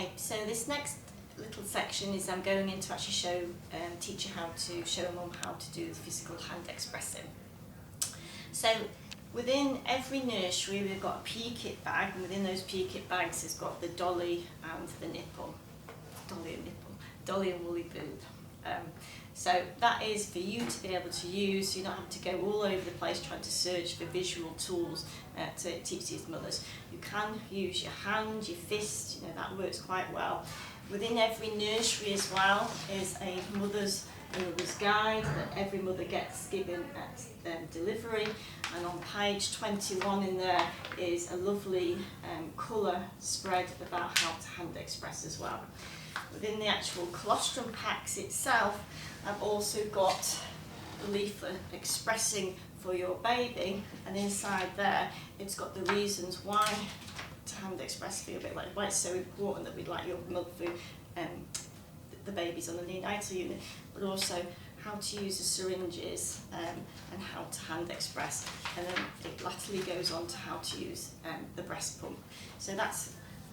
Okay, so this next little section is I'm going in to actually teach you how to show a mum how to do the physical hand expressing. So within every nursery we've got a PE kit bag, and within those PE kit bags has got the dolly and the nipple. Dolly and woolly boob. So that is for you to be able to use, so you're not having to go all over the place trying to search for visual tools to teach these mothers. You can use your hand, your fist, that works quite well. Within every nursery as well is a mother's guide that every mother gets given at delivery, and on page 21 in there is a lovely colour spread about how to hand express as well. Within the actual colostrum packs itself, I've also got a leaflet expressing for your baby, and inside there it's got the reasons why to hand express for your baby, like why it's so important that we'd like your milk food the babies on the neonatal unit, but also how to use the syringes and how to hand express, and then it latterly goes on to how to use the breast pump. So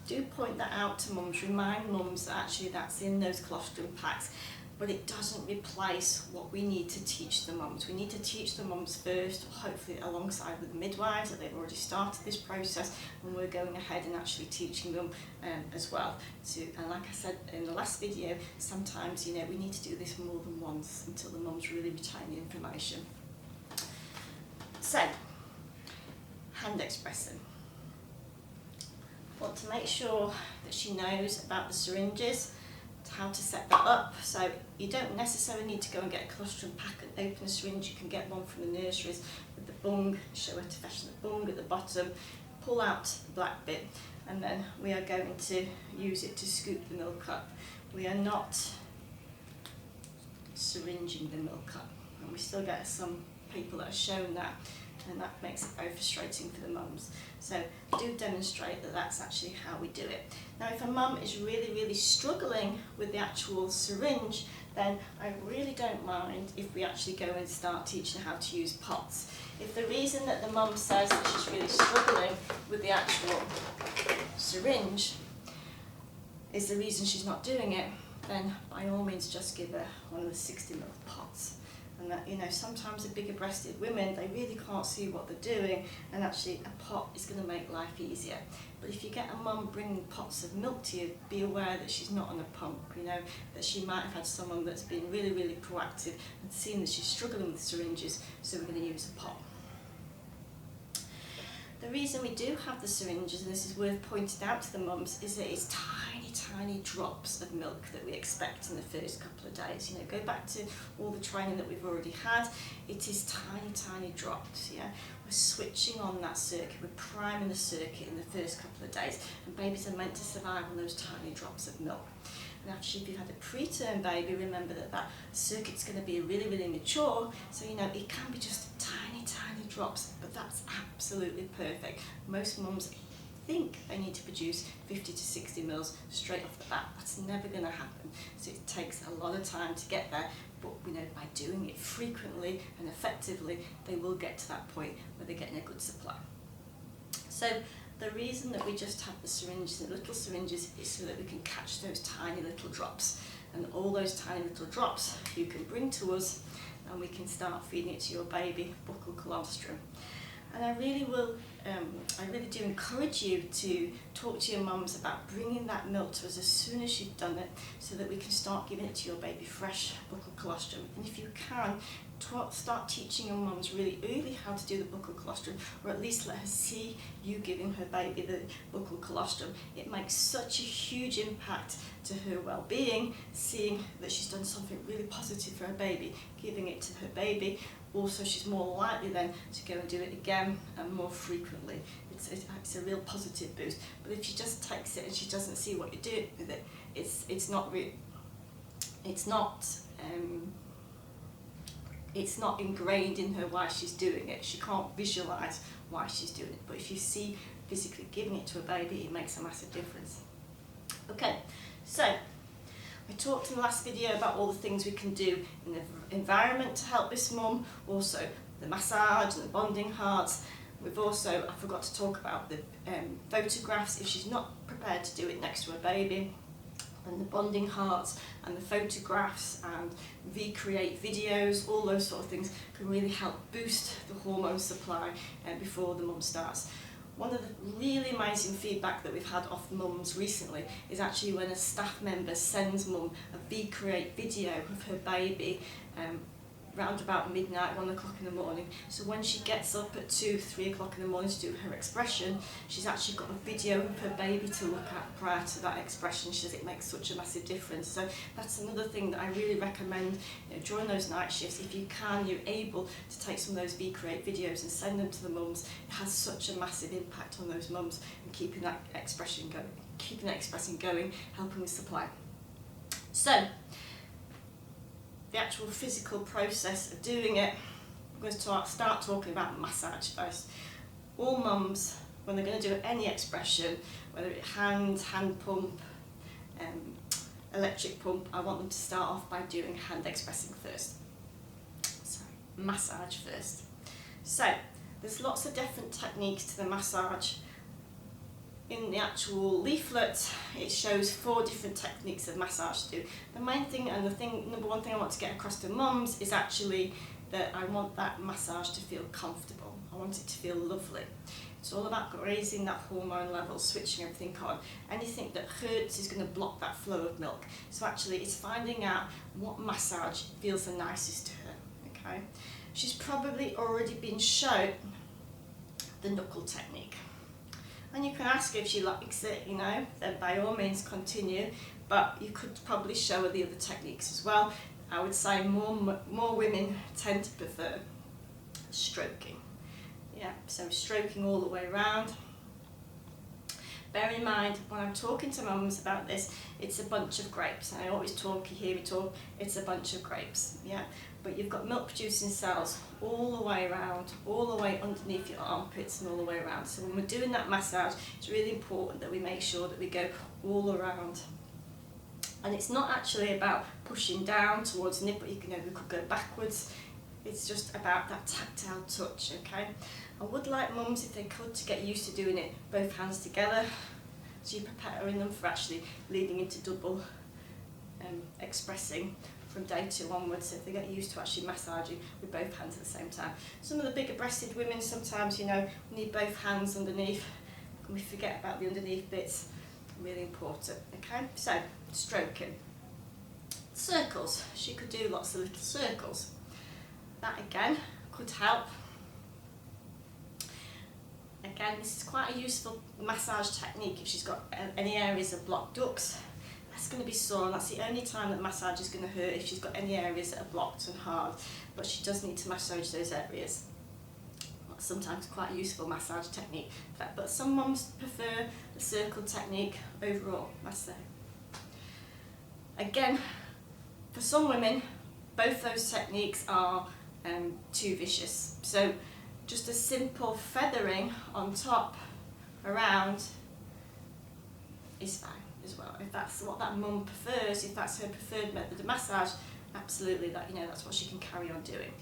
do point that out to mums, remind mums that actually that's in those colostrum packs, but it doesn't replace what we need to teach the mums. We need to teach the mums first, hopefully alongside with the midwives, that they've already started this process, and we're going ahead and actually teaching them as well. And like I said in the last video, sometimes we need to do this more than once until the mums really retain the information. So, hand expressing. Want to make sure that she knows about the syringes, how to set that up. So you don't necessarily need to go and get a colostrum pack and open a syringe. You can get one from the nurseries with the bung, show her to fashion the bung at the bottom, pull out the black bit, and then we are going to use it to scoop the milk up. We are not syringing the milk up, and we still get some people that are shown that, and that makes it very frustrating for the mums. So do demonstrate that that's actually how we do it. Now if a mum is really struggling with the actual syringe, then I really don't mind if we actually go and start teaching her how to use pots. If the reason that the mum says that she's really struggling with the actual syringe is the reason she's not doing it, then by all means just give her one of the 60ml pots. And that, sometimes the bigger breasted women, they really can't see what they're doing, and actually a pot is going to make life easier. But if you get a mum bringing pots of milk to you, be aware that she's not on a pump, that she might have had someone that's been really proactive and seen that she's struggling with syringes, so we're going to use a pot. The reason we do have the syringes, and this is worth pointing out to the mums, is that it's tiny drops of milk that we expect in the first couple of days. Go back to all the training that we've already had. It is tiny drops. We're switching on that circuit, we're priming the circuit in the first couple of days, and babies are meant to survive on those tiny drops of milk. And actually, if you've had a preterm baby, remember that circuit's going to be really mature, so it can be just tiny drops, but that's absolutely perfect. Most mums think they need to produce 50 to 60 mils straight off the bat. That's never going to happen. So it takes a lot of time to get there, but by doing it frequently and effectively, they will get to that point where they're getting a good supply. So the reason that we just have the syringes, the little syringes, is so that we can catch those tiny little drops. And all those tiny little drops you can bring to us, and we can start feeding it to your baby, buccal colostrum. And I really do encourage you to talk to your mums about bringing that milk to us as soon as you've done it, so that we can start giving it to your baby fresh buccal colostrum. And if you can, start teaching your mums really early how to do the buccal colostrum, or at least let her see you giving her baby the buccal colostrum. It makes such a huge impact to her well-being, seeing that she's done something really positive for her baby, giving it to her baby. Also, she's more likely then to go and do it again and more frequently. It's a real positive boost. But if she just takes it and she doesn't see what you're doing with it, it's not ingrained in her why she's doing it. She can't visualise why she's doing it. But if you see physically giving it to a baby, it makes a massive difference. Okay, so I talked in the last video about all the things we can do in the environment to help this mum, also the massage and the bonding hearts. We've also, I forgot to talk about the photographs if she's not prepared to do it next to her baby, and the bonding hearts and the photographs and recreate videos, all those sort of things can really help boost the hormone supply before the mum starts. One of the really amazing feedback that we've had off mums recently is actually when a staff member sends mum a recreate video of her baby round about midnight, 1 o'clock in the morning. So when she gets up at 2, 3 o'clock in the morning to do her expression, she's actually got a video of her baby to look at prior to that expression. She says it makes such a massive difference. So that's another thing that I really recommend, during those night shifts, if you can, you're able to take some of those recreate videos and send them to the mums. It has such a massive impact on those mums and keeping that expression going, keeping that expressing going, helping with supply. So the actual physical process of doing it, I'm going to start talking about massage first. All mums, when they're going to do any expression, whether it's hand pump, electric pump, I want them to start off by doing hand expressing first. Sorry, massage first. So there's lots of different techniques to the massage. In the actual leaflet, it shows 4 different techniques of massage to do. The main thing, and number one thing I want to get across to mums, is actually that I want that massage to feel comfortable. I want it to feel lovely. It's all about raising that hormone level, switching everything on. Anything that hurts is going to block that flow of milk. So actually it's finding out what massage feels the nicest to her. Okay? She's probably already been shown the knuckle technique. And you can ask her if she likes it, then by all means continue, but you could probably show her the other techniques as well. I would say more women tend to prefer stroking. Yeah, so stroking all the way around. Bear in mind, when I'm talking to mums about this, it's a bunch of grapes. And I always talk, you hear me talk, it's a bunch of grapes, yeah? But you've got milk producing cells all the way around, all the way underneath your armpits and all the way around. So when we're doing that massage, it's really important that we make sure that we go all around. And it's not actually about pushing down towards the nipple, we could go backwards. It's just about that tactile touch, okay? I would like mums, if they could, to get used to doing it both hands together, so you're preparing them for actually leading into double expressing from day 2 onwards, so if they get used to actually massaging with both hands at the same time. Some of the bigger breasted women sometimes, we need both hands underneath, and we forget about the underneath bits. Really important, okay? So, stroking. Circles. She could do lots of little circles. That again could help. Again, this is quite a useful massage technique if she's got any areas of blocked ducts. That's going to be sore, and that's the only time that massage is going to hurt, if she's got any areas that are blocked and hard, but she does need to massage those areas. That's sometimes quite a useful massage technique, but some mums prefer the circle technique overall, I say. Again, for some women, both those techniques are too vicious, so just a simple feathering on top around is fine as well. If that's what that mum prefers, if that's her preferred method of massage, absolutely, that's what she can carry on doing.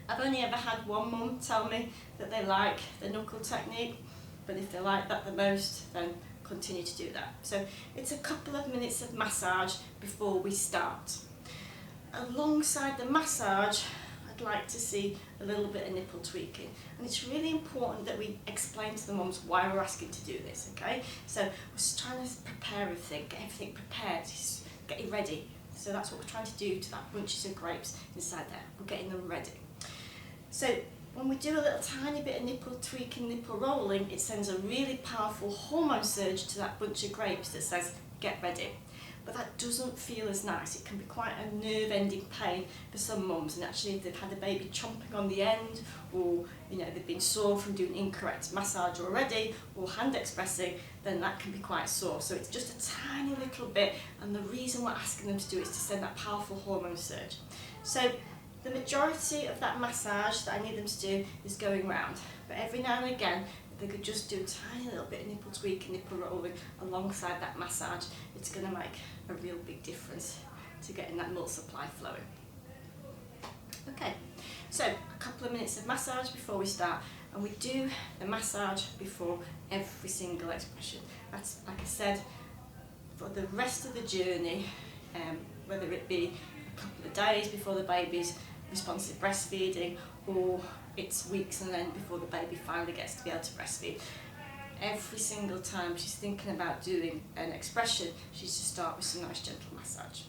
I've only ever had one mum tell me that they like the knuckle technique, but if they like that the most, then continue to do that. So it's a couple of minutes of massage before we start. Alongside the massage, I'd like to see a little bit of nipple tweaking, and it's really important that we explain to the mums why we're asking to do this, okay? So we're just trying to prepare everything, get everything prepared, get it ready. So that's what we're trying to do to that bunches of grapes inside there. We're getting them ready. So when we do a little tiny bit of nipple tweaking, nipple rolling, it sends a really powerful hormone surge to that bunch of grapes that says, get ready. But that doesn't feel as nice. It can be quite a nerve-ending pain for some mums, and actually if they've had a baby chomping on the end, or they've been sore from doing incorrect massage already, or hand expressing, then that can be quite sore. So it's just a tiny little bit, and the reason we're asking them to do it is to send that powerful hormone surge. So the majority of that massage that I need them to do is going round, but every now and again they could just do a tiny little bit of nipple tweaking, nipple rolling alongside that massage. It's going to make a real big difference to getting that milk supply flowing. Okay, so a couple of minutes of massage before we start. And we do the massage before every single expression. That's, like I said, for the rest of the journey, whether it be a couple of days before the baby's responsive breastfeeding, or it's weeks and then before the baby finally gets to be able to breastfeed. Every single time she's thinking about doing an expression, she's to start with some nice gentle massage.